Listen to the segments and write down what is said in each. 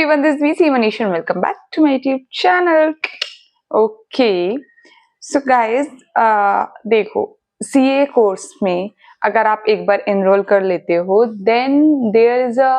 everyone, this is VC Manish and welcome back to my YouTube channel. Okay, so guys, देखो CA course में अगर आप एक बार enrol कर लेते हो, then there is a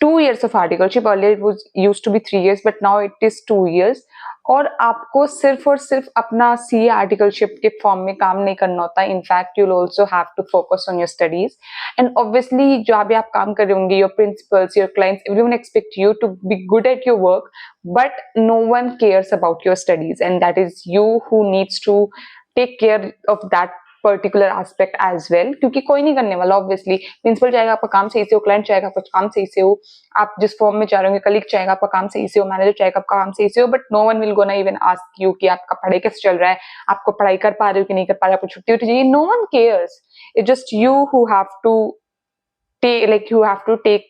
2 years of articleship. Earlier it was used to be 3 years, but now it is 2 years. और आपको सिर्फ और सिर्फ अपना सीए आर्टिकलशिप के फॉर्म में काम नहीं करना होता है. In fact you will also have to focus on your studies and obviously जहाँ भी आप काम कर रहे होंगे, your principals, your clients, everyone expect you to be good at your work, but no one cares about your studies and that is you who needs to take care of that particular aspect as well, क्योंकि कोई नहीं करने वाला. Obviously principal चाहेगा आपका काम सही से हो, क्लाइंट चाहेगा आपका काम सही से हो, आप जिस फॉर्म में चाह रहे होंगे, कलीग चाहेगा आपका काम सही से हो, मैनेजर चाहेगा आपका काम सही से हो, but no one will gonna even ask you कि आपका पढ़ाई कैसे चल रहा है, आपको पढ़ाई कर पा रहे हो कि नहीं कर पा रहे हो, आपको छुट्टी उठी चाहिए. No one cares. It's just you who have to take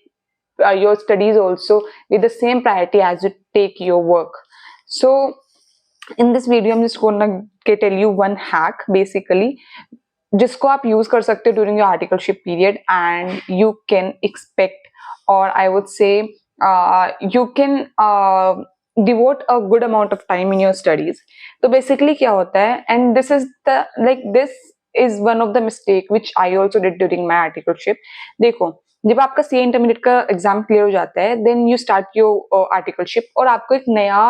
your studies also with the same priority as you take your work. So in this video I'm just gonna tell you one hack basically जिसको आप use कर सकते हो during your articleship period and you can expect, or I would say you can devote a good amount of time in your studies. तो basically क्या होता है, and this is one of the mistake which I also did during my articleship. देखो, जब आपका C intermediate का exam clear हो जाता है, then you start your articleship और आपको एक नया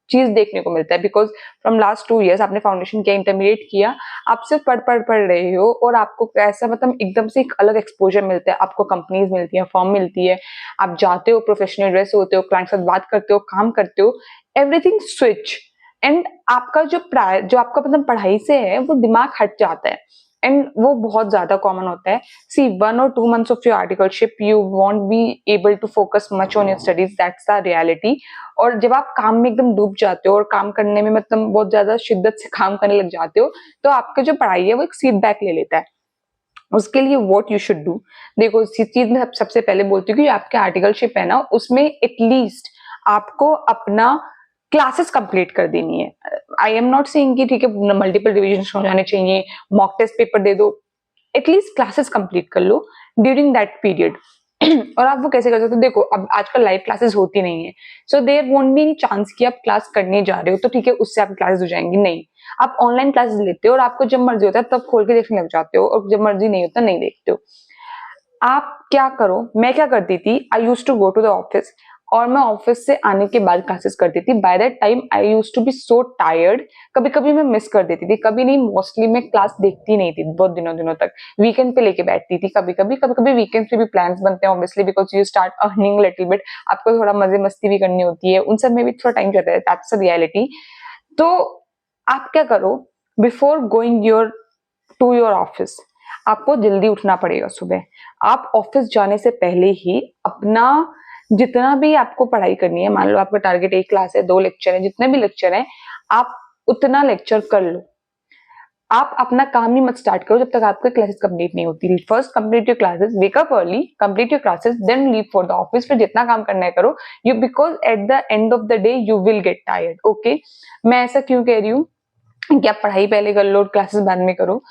चीज देखने को मिलता है, बिकॉज फ्रॉम लास्ट 2 years आपने फाउंडेशन किया, इंटरमीडिएट किया, आप सिर्फ पढ़ रहे हो और आपको ऐसा मतलब एकदम से एक अलग एक्सपोजर मिलता है. आपको कंपनीज मिलती है, फॉर्म मिलती है, आप जाते हो, प्रोफेशनल ड्रेस होते हो, क्लाइंट के साथ बात करते हो, काम करते हो, एवरीथिंग स्विच एंड आपका जो आपका मतलब पढ़ाई से है वो दिमाग हट जाता है एंड वो बहुत ज्यादा कॉमन होता है. सी 1 or 2 months of your articleship you won't be able to focus much on your studies, that's the reality. और जब आप काम में एकदम डूब जाते हो और काम करने में मतलब बहुत ज्यादा शिद्दत से काम करने लग जाते हो, तो आपका जो पढ़ाई है वो एक सीट बैक ले लेता है. उसके लिए व्हाट यू शुड डू, देखो इस चीज में सबसे पहले बोलती हूँ कि आपके आर्टिकलशिप है ना, उसमें एटलीस्ट आपको अपना क्लासेस कंप्लीट कर देनी है. आई एम नॉट सेइंग कि ठीक है मल्टीपल रिविजन हो जाने चाहिए, मॉक टेस्ट पेपर दे दो, एटलीस्ट क्लासेस कंप्लीट कर लो ड्यूरिंग दैट पीरियड. और आप वो कैसे कर सकते हो, देखो अब आजकल लाइव क्लासेस होती नहीं है, so there won't be any chance कि आप क्लास करने जा रहे हो तो ठीक है उससे आप क्लासेस हो जाएंगी. नहीं, आप ऑनलाइन क्लासेस लेते हो और आपको जब मर्जी होता है तब खोल के देखने लग जाते हो और जब मर्जी नहीं होता नहीं देखते हो. आप क्या करो, मैं क्या करती थी, I used to go to the office और मैं ऑफिस से आने के बाद क्लासेस करती थी. By that time I used to be so tired. कभी कभी मैं मिस कर देती थी, कभी नहीं, मोस्टली मैं क्लास देखती नहीं थी बहुत दिनों तक. वीकेंड पे लेके बैठती थी, कभी कभी वीकेंड पे भी प्लान्स बनते हैं obviously, because you start earning little bit, आपको थोड़ा मजे मस्ती भी करनी होती है, उन सब में भी थोड़ा टाइम जाता है, दैट्स द रियलिटी. तो आप क्या करो, before going to your office आपको जल्दी उठना पड़ेगा सुबह. आप ऑफिस जाने से पहले ही अपना जितना भी आपको पढ़ाई करनी है, मान लो आपका टारगेट 1 क्लास है, 2 लेक्चर है, जितने भी लेक्चर है आप उतना लेक्चर कर लो. आप अपना काम ही मत स्टार्ट करो जब तक आपकी क्लासेस कंप्लीट नहीं होती. First complete your classes, wake up early, complete your classes, then leave for the office. फिर जितना काम करना है करो, you because at the end of the day you will get tired. Okay, मैं ऐसा क्यों कह रही हूँ कि आप पढ़ाई पहले कर लो, क्लासेस बाद में करो.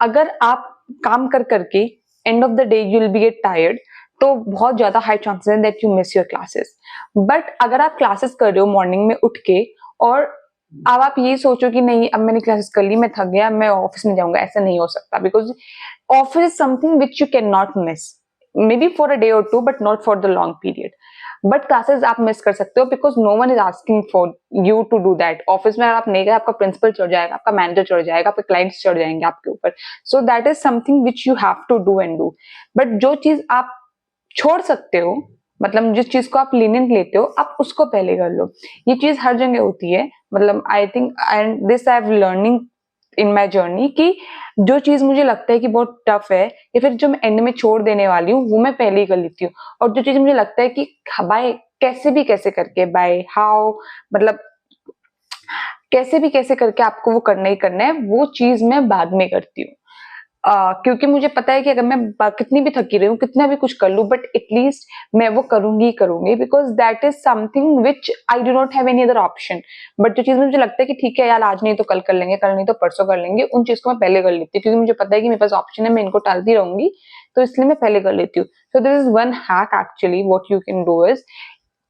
अगर आप काम करके and of the day you will B get tired, तो बहुत ज्यादा हाई चांसेस है that you miss your classes. But अगर आप क्लासेस कर रहे हो मॉर्निंग में उठ के और अब आप ये सोचो कि नहीं अब मैंने क्लासेस कर ली, मैं थक गया, मैं ऑफिस में जाऊंगा, ऐसा नहीं हो सकता. Because office is something which you can not miss, maybe for a day और 2 but not for the long period. But classes आप मिस कर सकते हो because no one is asking for you to do that. Office में अगर आप नहीं गए, आपका प्रिंसिपल चढ़ जाएगा, आपका मैनेजर चढ़ जाएगा, आपके क्लाइंट्स चढ़ जाएंगे आपके ऊपर. So that is something which you have to do and do. But जो चीज आप छोड़ सकते हो, मतलब जिस चीज को आप लीनियंट लेते हो, आप उसको पहले कर लो. ये चीज हर जगह होती है, मतलब I think and this I have learning in my journey कि जो चीज मुझे लगता है कि बहुत टफ है या फिर जो मैं एंड में छोड़ देने वाली हूँ वो मैं पहले ही कर लेती हूँ. और जो चीज मुझे लगता है कि बाय कैसे करके, बाय हाउ, मतलब कैसे करके आपको वो करना ही करना है, वो चीज मैं बाद में करती हूँ. क्योंकि मुझे पता है कि अगर मैं कितनी भी थकी रही हूँ, कितना भी कुछ कर लूँ, बट एटलीस्ट मैं वो करूंगी, because that is something which I do not have any other option. But जो चीज मुझे लगता है कि ठीक है यार आज नहीं तो कल कर लेंगे, कल नहीं तो परसों कर लेंगे, उन चीज को मैं पहले कर लेती हूँ, क्योंकि मुझे पता है कि मेरे पास ऑप्शन है, मैं इनको टालती रहूंगी, तो इसलिए मैं पहले कर लेती हूँ. So this is one hack actually what you can do is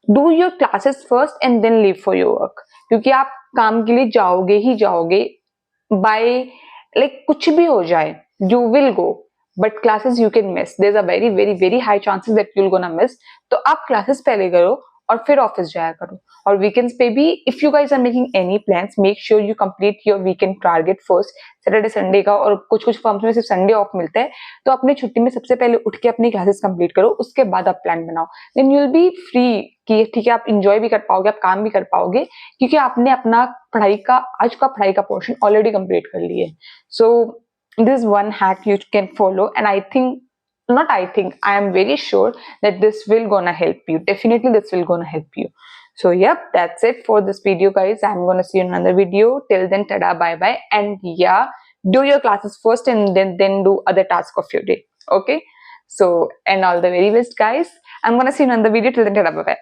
do your classes first and then leave for your work, क्योंकि आप काम के लिए जाओगे ही जाओगे, बाय लाइक कुछ भी हो जाए you will go, but classes you can miss, there are very very very high chances that you will gonna miss. तो आप क्लासेस पहले करो और फिर ऑफिस जाया करो। और वीकेंड्स पे भी if you guys are making any plans, make sure you complete your weekend target first. Saturday Sunday का, और कुछ कुछ फर्म्स में सिर्फ संडे ऑफ मिलता है, तो अपनी छुट्टी में सबसे पहले उठ के अपनी क्लासेस कंप्लीट करो, उसके बाद आप प्लान बनाओ, then you will be free कि ठीक है आप इंजॉय भी कर पाओगे, आप काम भी कर पाओगे, क्योंकि आपने अपना पढ़ाई का आज का पढ़ाई का पोर्शन ऑलरेडी कंप्लीट कर लिया है। सो this one hack you can follow, and I think, not I think, I am very sure that this will gonna help you. Definitely this will gonna help you. So yep, that's it for this video guys. I'm gonna see you in another video. Till then, tada, bye bye, and yeah, do your classes first and then do other tasks of your day. Okay, so and all the very best guys. I'm gonna see you in another video. Till then, tada, bye bye.